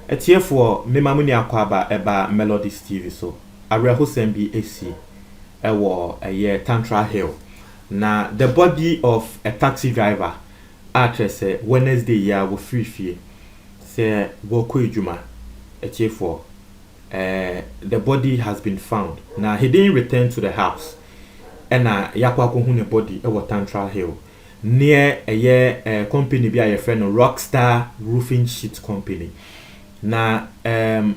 Etiefo me mamuni akwaba eba Melodies TV so Arehosem bi esi ewo eye Tantra Hill na the body of a taxi driver atrese Wednesday ya wo free fie se wo ko ejuma etiefo the body has been found. Now he didn't return to the house and yakwa ko hu ne body ewo Tantra Hill near a company bi a friend Rockstar Roofing Sheet Company. Now, the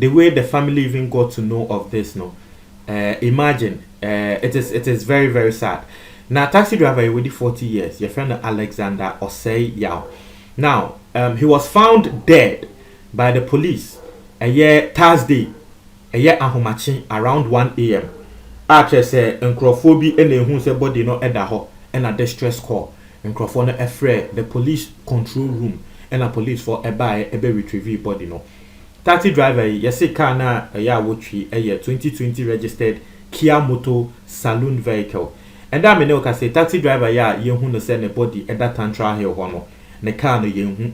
way the family even got to know of this, imagine, it is very, very sad. Now, taxi driver already 40 years, your friend Alexander Osei Yao. Now, he was found dead by the police a year Thursday, a year ahomachi around 1 a.m. After say, Nkrofobi and who say body no edaho and a distress call. Nkrofono afraid the police control room. And a police for a buy a be retrieve body no. Taxi driver yesi car na ya wotri a year 2020 registered Kia Moto saloon vehicle. And that me no ka say taxi driver ya ye hu no send a body at that Tantra Hill hono. Ne car no ye hu.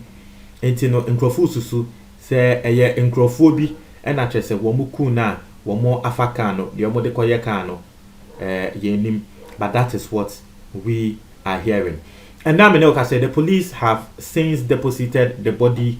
Enti no nkrofo susu say a year nkrofo bi and a chese wo mu ku na wo mo afaka no de omo de koye car no ye nim. But that is what we are hearing. And now I say the police have since deposited the body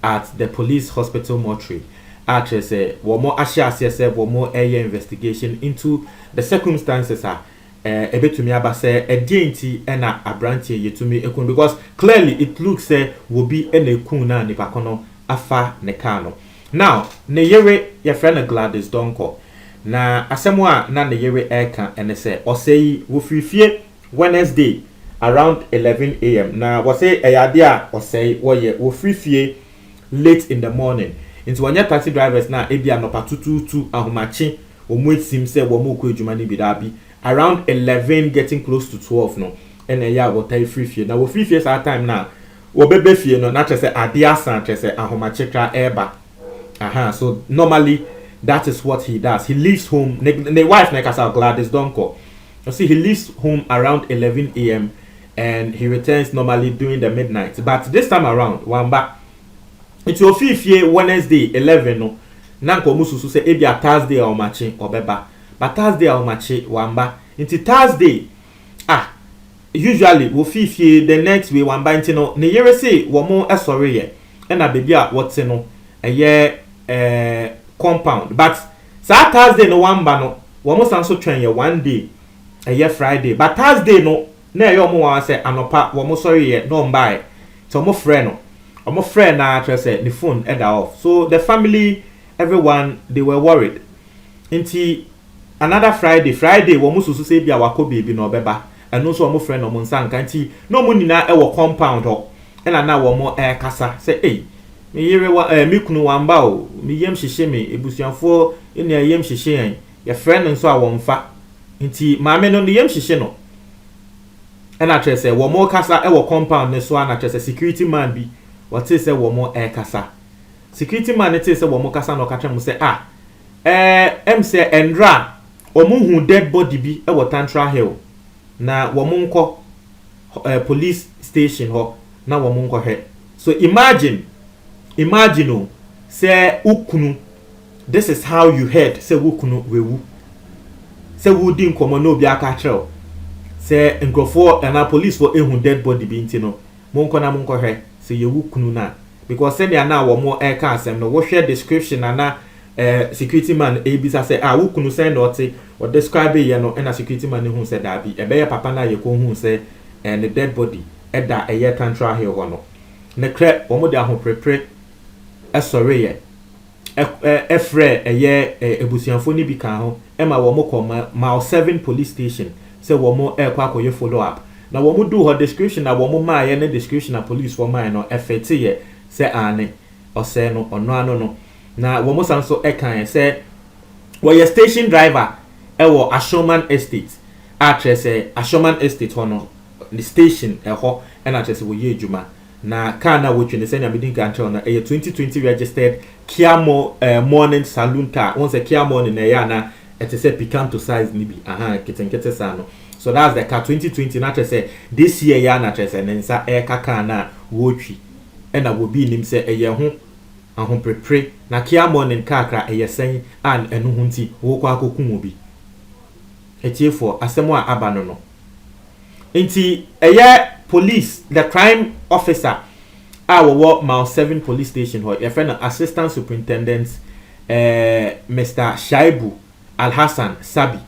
at the police hospital mortuary. Actually, say one more one more area investigation into the circumstances a bit to me about say a DNT and a branch ye to me because clearly it looks say will be any kuna ni pakono afa nekano. Now ne yere your friend Gladys Donko na asemwa na ne yere eka and say or say wo free Wednesday around 11 a.m. Now, was say a idea or say, wo free fee late in the morning. Into one taxi drivers now, ebia no patutu ahomachi, or mwit sim say, womo kwe jumani bidabi, around 11 getting close to 12 no. And a ya will tell free fee. Now, wo free fee is our time now. Wo bebe fee no, not just say idea san, just say ahomachi kra eba. So normally, that is what he does. He leaves home, the wife, nekasa Gladys Donko. You see, he leaves home around 11 a.m. and he returns normally during the midnight. But this time around, wamba it's your fifth Wednesday 11 no. Nanko mususu say ebia Thursday or machi or beba. But Thursday or machi wamba. Into Thursday, usually wo fifth the next way wamba into no. Ne yere say womo sorry ye. And a baby at what's no a year compound. But sa Thursday no wamba no. Womo sanso train ye one day a year Friday. But Thursday no. Na yo mo wa say anopa wo mo sorry ye no mbai so mo friend na try say the phone head off. So the family, everyone, they were worried. Inti another Friday wo mo susu say bia wako baby no beba and no so mo friend no mo nsanka nti no mo nyina e wo compound ho e na wo mo kasa say eh me yere wa me kunu wamba o me yem hihye me ebusuafo ina yem hihye yan ya friend nso a wo mfa nti maame no yem hihye no. And I just say, one more kasa, ewo compound, ne so and I just say, security man be, what is say, one more kasa. Security man, it is say, one more kasa, no catch him say, say, Endra, omu dead body be, ewo Tantra Hill. Na wamunko, police station ho, na wamunko he. So imagine, say, ukunu, this is how you heard, say, ukunu, wewu. Say, wudin komo no biaka trel. Say nkrofo and police for ehun dead body bi ntino monko na monko hwe say yewu kunu na because say na wo mo e ka asem no wo hwe description na security man ebisa say wo kunu say no te or describe ye no na security man hu say da bi e be papa na ye ko hu say the dead body e da e ye Tantra Hill ho no ne kre wo mo de ahoprepre e sorry ye efre e ye ebusianfo ni bi kan ho e ma wo mo ko Mile 7 police station. Say womo kwa follow up. Na womo do her description na womo ma ye ne description na police for mine no effect ye say ane or say no or no. Na womo sanso kan say wo ye station driver wo Ashoman Estate. Say Ashoman Estate hono the station ho and say wo ye adwuma. Na car na wo twene say na medin kan na 2020 registered Kia morning saloon car. Once a Kia morning na ya na it is a picanto size nibi kitten sano. So that's the car 2020 na say this year ya na say nensa e kaka na wotwi e na wo bi nim say eye ho ahomprepre na kia morning kakra eye sen an enu ho nti wo kwa akokun obi etiefo asemo a aba no nti eye police the crime officer wo Mile 7 police station ho your friend assistant superintendent Mr. Shaibu Al-Hassan Sabi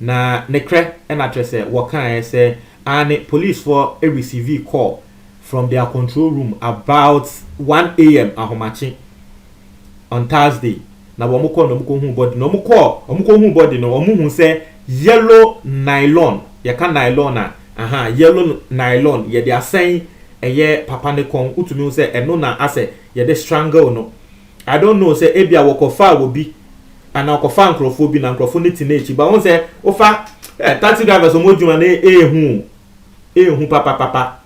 na nekre and address what can I say and police for a receive call from their control room about 1 a.m. ahomachi on Thursday na wo call no hu body no call hu body no hu say yellow nylon ya ka nylon yellow nylon ye they are saying eye papa ne kon utumi say eno na ase ye dey strangle no I don't know say ebia wokofa wo bi ana wokofa nkrofo bi na nkrofo ne teenage ba won say ofa taxi drivers o modjuma na ehu papa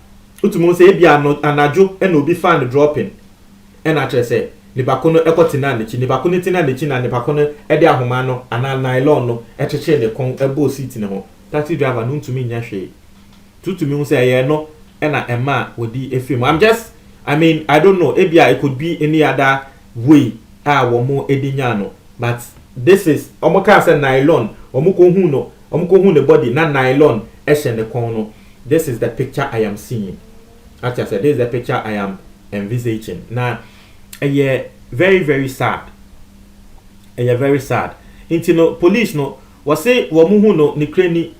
utumi say ebia anajo e na obi fan dropping e na kire say ni bakono ekotina ne chi ni bakono tina ne chi na ni bakono e de ahoma no ana nylon no e cheche ne kon ebo seat ne ho taxi driver no ntumi nya hwe tutumi say ye no e na ema wodi efim I don't know ebia it could be any other way womo edinya no but this is omoka say nylon omoko hu the body na nylon ehye ne kon no. This is the picture I am seeing. Actually I said this is the picture I am envisaging. Now very very sad. Very sad. Into no police no was say womo hu no ni kreni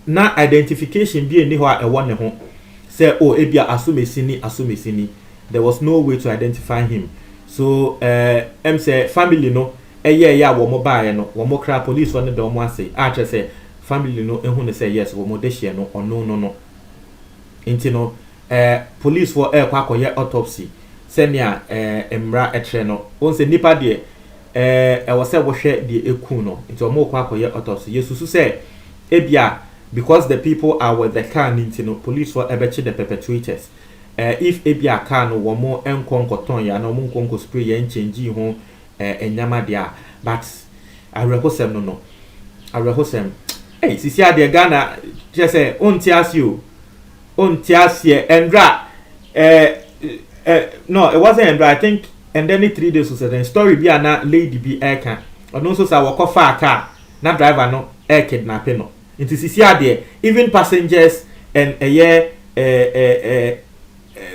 na identification bi eni ho a ewo ne ho say ebia asumesini there was no way to identify him. So say family no ya wo mo bae no wo mo kra police one de mo ase a say family no ehu ne say yes wo mo de hye no ono no nti no police for kwa akoye autopsy senia emra etre no won say nipa de wo say wo hwe de eku no nti wo mo kwa akoye autopsy yesusu say ebia because the people are with the car nti no police for ebechi the perpetrators. If ebia car no wo mo enkonkoton ya na mo nkonko spray ya nchange ho enyama dia but arehosem no arehosem sisi ade Ghana je say onti asie endra no it wasn't endra I think and then 3 days was the story bi ana lady bi eka ono so sa wakofa car na driver no kidnap no into sisi ade even passengers and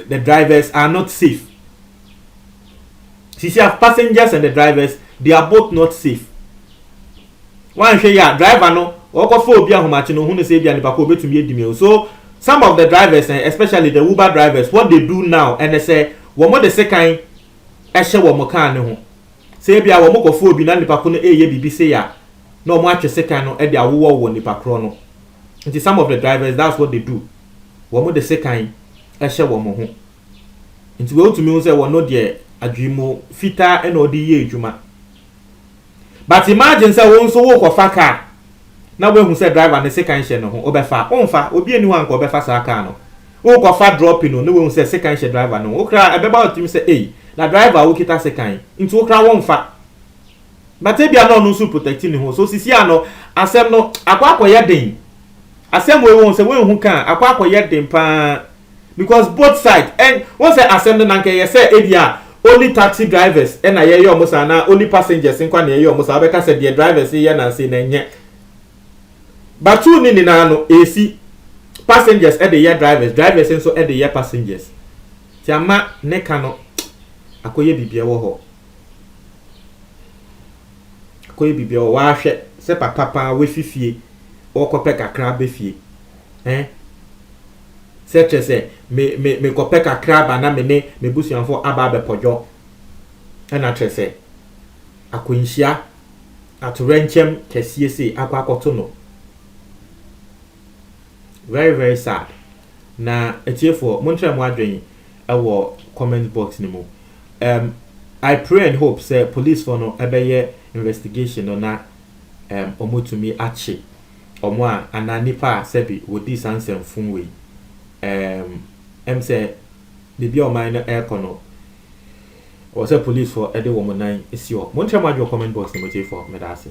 the drivers are not safe. Sisi have passengers and the drivers they are both not safe. One say ya driver no okofo obi ahomachi no hu ne say bia ne bako betumi edimi. So some of the drivers especially the Uber drivers what they do now and they say wo mo de sekan ehye wo mo kan ne ho. Say bia wo mo kofo obi na ne bako no eye bibi say ya no mo atwe sekan no e de awowo wo ne pakro no. Nti some of the drivers that's what they do. Wo mo de sekan ehye wo mo ho. Nti we otumi say wo no de adwimo fita ena odi ye adwuma. But imagine say won so wo kofa car na we hu say driver ne second share no ho obefa onfa obi eni ho anko obefa sa car no wo kofa drop no we hu say second share driver no wo kra ebeba otimi say na driver wo kita second nti wo kra wonfa but e bia no no so protect ni ho so sisi ano asem no akwa den asem we won say we hu kan akwa den pa because both sides and once say asem no nanke ye say ebia only taxi drivers and I hear almost na only passengers in kwa near almost abeka said the drivers here na say na but two ni na no AC passengers at the year drivers and so at the year passengers tiama ne kano akoye bibia wo ho akoye bibia wo wa hwe se papa we fifie wo kope kakra be fie se me kope kakra ba na me busuanfo aba be pojo na trese akonhia atorenchem kesie se akwakoto no very very sad na etiefo montre mo adwen ewo comment box ni mo I pray and hope say police for no ebeye investigation no na omotumi achi omo a ananipa sebi wodi sansem funwe say the be on minor air cono or say police for any woman 9 is your one time your comment box number for medasi.